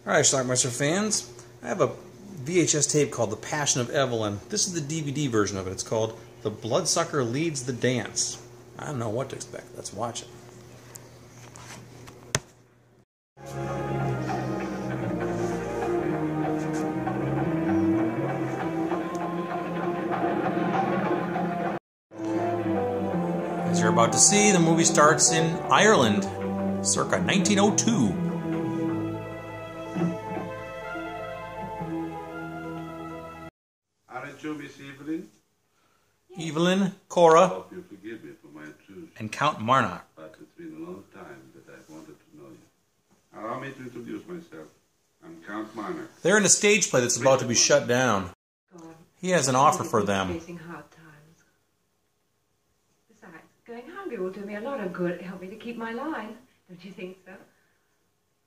Alright, Schlockmeister fans, I have a VHS tape called The Passion of Evelyn. This is the DVD version of it. It's called The Bloodsucker Leads the Dance. I don't know what to expect. Let's watch it. As you're about to see, the movie starts in Ireland, circa 1902. Aren't you Miss Evelyn? Evelyn, Cora, I hope you forgive me for my intrusion. and Count Marnock. But it's been a long time that I've wanted to know you. Allow me to introduce myself. I'm Count Marnock. They're in a stage play that's about to be shut down. He has an offer for them. Facing hard times. Besides, going hungry will do me a lot of good. Help me to keep my line. Don't you think so?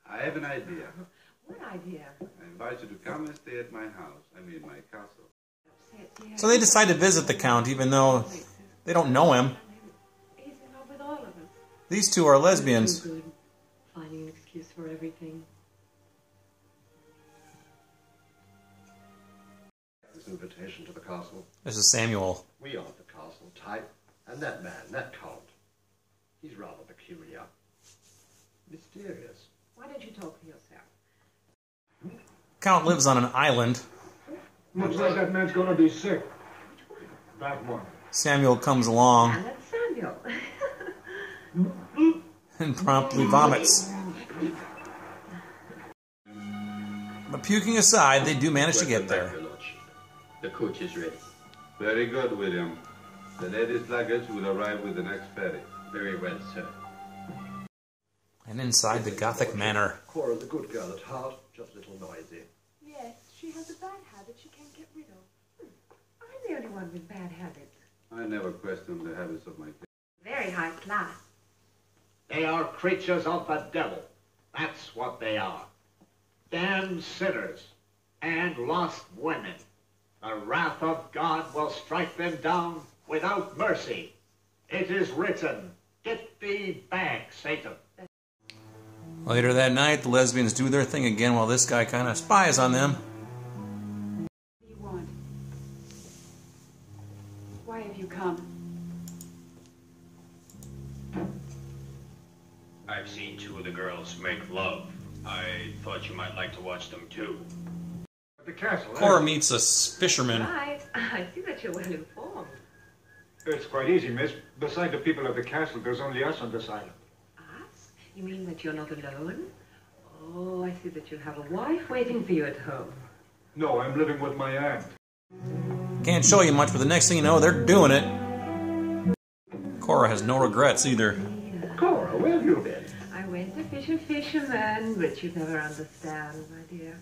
I have an idea. What idea? I invite you to come and stay at my house. I mean my castle. So they decide to visit the Count, even though they don't know him. He's in love with all of us. These two are lesbians. Too good. Finding an excuse for everything. This invitation to the castle. This is Samuel. We aren't the castle type, and that man, that Count, he's rather peculiar. Mysterious. Why don't you talk for yourself? Count lives on an island. Looks like that man's gonna be sick. That one. Samuel comes along And that's Samuel. and promptly vomits. But puking aside, they do manage to get there. The coach is ready. Very good, William. The lady's luggage will arrive with the next ferry. Very well, sir. And inside the Gothic manor. Cora's a good girl at heart, just a little noisy. Yes, she has a bad habit she can't get rid of. I'm the only one with bad habits. I never question the habits of my kids. Very high class. They are creatures of the devil. That's what they are. Damned sinners and lost women. The wrath of God will strike them down without mercy. It is written, "Get thee back, Satan." Later that night, the lesbians do their thing again while this guy kind of spies on them. What do you want? Why have you come? I've seen two of the girls make love. I thought you might like to watch them too. At the castle, Cora meets a fisherman. Right. I see that you're well informed. It's quite easy, miss. Beside the people of the castle, there's only us on this island. Us? You mean that you're not alone? Oh, I see that you have a wife waiting for you at home. No, I'm living with my aunt. Can't show you much, but the next thing you know, they're doing it. Cora has no regrets either. Cora, where have you been? I went to fish a fisherman, which you'd never understand, my dear.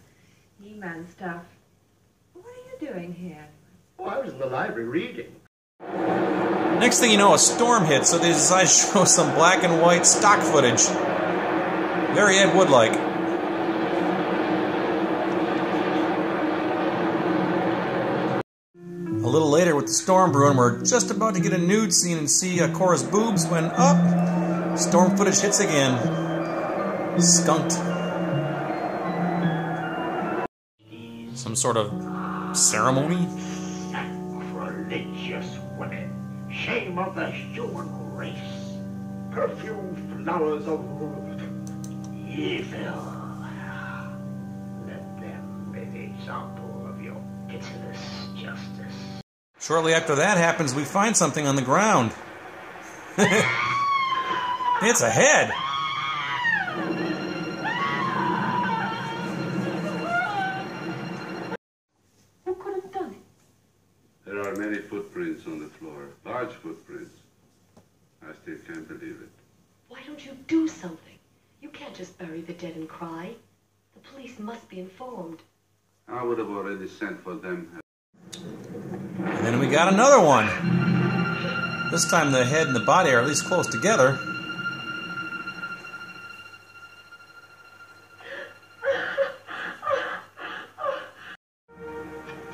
He-man stuff. What are you doing here? Oh, I was in the library reading. Next thing you know, a storm hits, so they decide to show some black and white stock footage. Very Ed Wood-like. A little later with the storm brewing, we're just about to get a nude scene and see Cora's boobs when, storm footage hits again. Skunked. Some sort of ceremony? Sacrilegious women, shame of the human race, perfumed flowers of evil. Let them be the example of your pitiless justice. Shortly after that happens, we find something on the ground. It's a head. Who could have done it? There are many footprints on the floor. Large footprints. I still can't believe it. Why don't you do something? You can't just bury the dead and cry. The police must be informed. I would have already sent for them. And then we got another one. This time the head and the body are at least close together.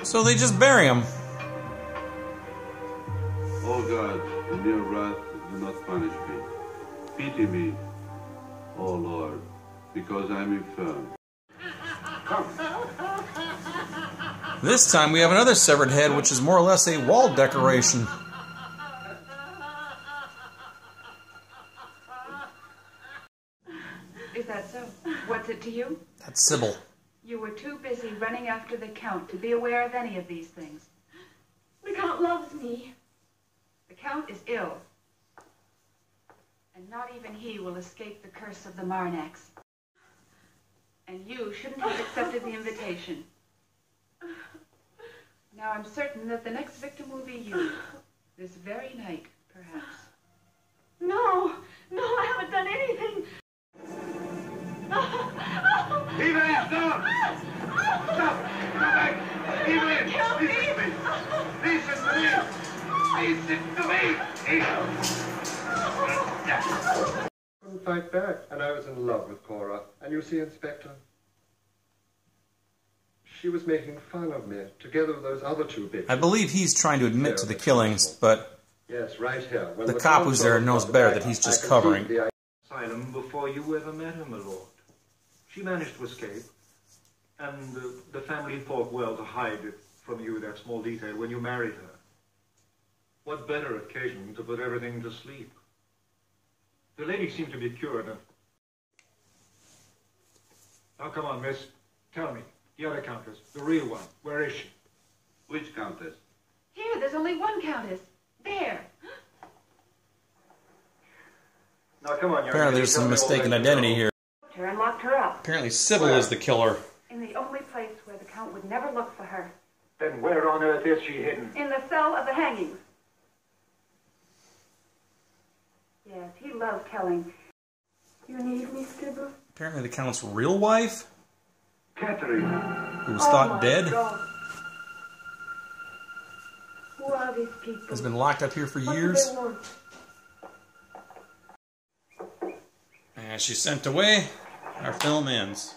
So they just bury him. Oh God, in your wrath, do not punish me. Pity me, oh Lord, because I'm infirm. Come. This time we have another severed head, which is more or less a wall decoration. Is that so? What's it to you? That's Sybil. You were too busy running after the Count to be aware of any of these things. The Count loves me. The Count is ill. And not even he will escape the curse of the Marnax. And you shouldn't have accepted the invitation. Now I'm certain that the next victim will be you. This very night, perhaps. No, I haven't done anything. Evelyn, stop! Stop! Come back! Evelyn, listen to me! Listen to me! Couldn't fight back, and I was in love with Cora. And you see, Inspector, she was making fun of me, together with those other two bitches. I believe he's trying to admit to the killings, but Yes, right here. When the cop who's there knows better that he's just covering. Asylum before you ever met her, my lord. She managed to escape, and the family thought well to hide it from you, that small detail, when you married her. What better occasion to put everything to sleep? The lady seemed to be cured. Now come on, miss. Tell me, the other countess, the real one, where is she? Which countess? Here, there's only one countess. There. Now come on, young apparently lady, there's tell some me all mistaken that you identity know. here. Her and locked her up. Apparently Sybil is the killer. In the only place where the Count would never look for her. Then where on earth is she hidden? In the cell of the hangings. Yes, he loves telling. You need me, Sybil? Apparently the Count's real wife, Catherine. who was thought dead, God. Who are these people? has been locked up here for What do years. they want? And she's sent away. Our film ends.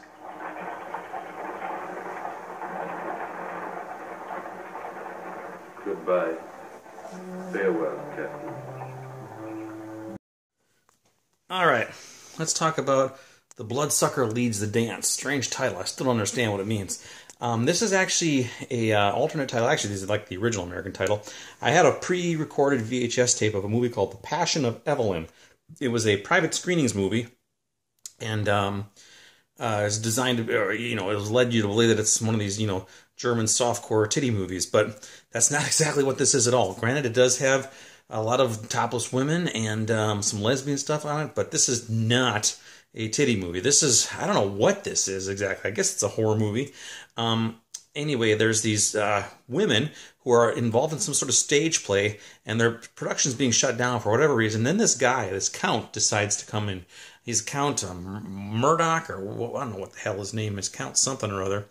Goodbye. Farewell, Captain. Alright, let's talk about The Bloodsucker Leads the Dance. Strange title. I still don't understand what it means. This is actually a alternate title. Actually, this is like the original American title. I had a pre-recorded VHS tape of a movie called The Passion of Evelyn. It was a private screenings movie, and it's designed to, it was led you to believe that it's one of these, German softcore titty movies, but that's not exactly what this is at all. Granted, it does have a lot of topless women and some lesbian stuff on it, but this is not a titty movie. This is, I don't know what this is exactly. I guess it's a horror movie. Anyway, there's these women who are involved in some sort of stage play, and their production's being shut down for whatever reason. Then this guy, this Count, decides to come in. He's Count Murdoch, or I don't know what the hell his name is, Count something or other.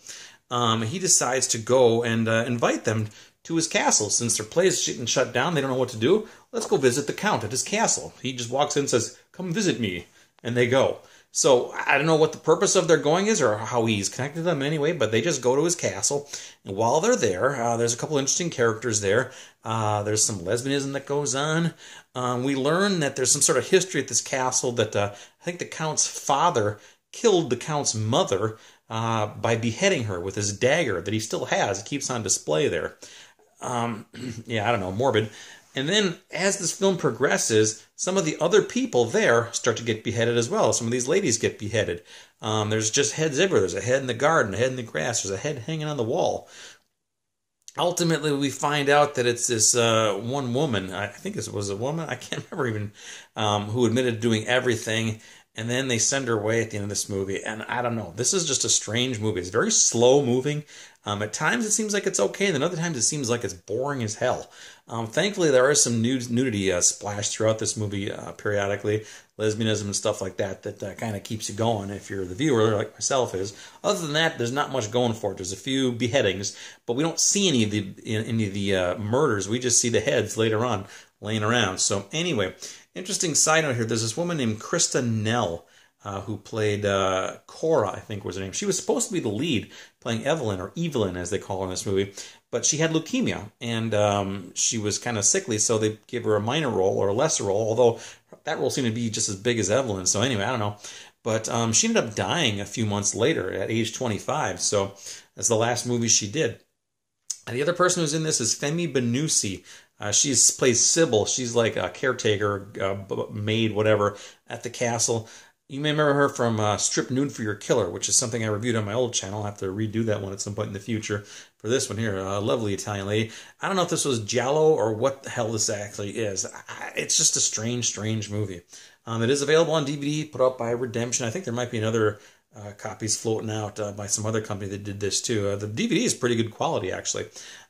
He decides to go and invite them to his castle. Since their play is getting shut down, they don't know what to do. Let's go visit the Count at his castle. He just walks in and says, "Come visit me," and they go. So I don't know what the purpose of their going is or how he's connected to them anyway, but they just go to his castle. And while they're there, there's a couple interesting characters there. There's some lesbianism that goes on. We learn that there's some sort of history at this castle that I think the Count's father killed the Count's mother by beheading her with his dagger that he still has. It keeps on display there. Yeah, I don't know, morbid. And then, as this film progresses, some of the other people there start to get beheaded as well. Some of these ladies get beheaded. There's just heads everywhere. There's a head in the garden, a head in the grass. There's a head hanging on the wall. Ultimately, we find out that it's this one woman, I think it was a woman, I can't remember even, who admitted to doing everything. And then they send her away at the end of this movie. And I don't know. This is just a strange movie. It's very slow moving. At times it seems like it's okay. And then other times it seems like it's boring as hell. Thankfully, there is some nudity splashed throughout this movie periodically. Lesbianism and stuff like that kind of keeps you going if you're the viewer, like myself is. Other than that, there's not much going for it. There's a few beheadings. But we don't see any of the murders. We just see the heads later on laying around. So anyway, interesting side note here. There's this woman named Krista Nell who played Cora, I think was her name. She was supposed to be the lead, playing Evelyn, or Evelyn as they call her in this movie. But she had leukemia, and she was kind of sickly, so they gave her a minor role, or a lesser role, although that role seemed to be just as big as Evelyn. So anyway, I don't know. But she ended up dying a few months later at age 25. So that's the last movie she did. And the other person who's in this is Femi Benusi. She plays Sybil. She's like a caretaker, maid, whatever, at the castle. You may remember her from Strip Nude for Your Killer, which is something I reviewed on my old channel. I'll have to redo that one at some point in the future. For this one here, a lovely Italian lady. I don't know if this was Giallo or what the hell this actually is. It's just a strange movie. It is available on DVD, put out by Redemption. I think there might be another copies floating out by some other company that did this too. The DVD is pretty good quality, actually.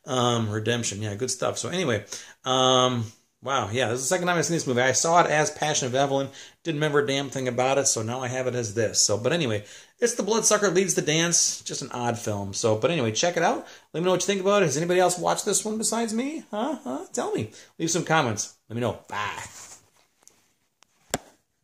Redemption, yeah, good stuff. So anyway, wow, yeah, this is the second time I've seen this movie. I saw it as Passion of Evelyn, didn't remember a damn thing about it, so now I have it as this. So, but anyway, it's The Bloodsucker Leads the Dance, just an odd film. So, but anyway, check it out. Let me know what you think about it. Has anybody else watched this one besides me? Tell me. Leave some comments. Let me know. Bye.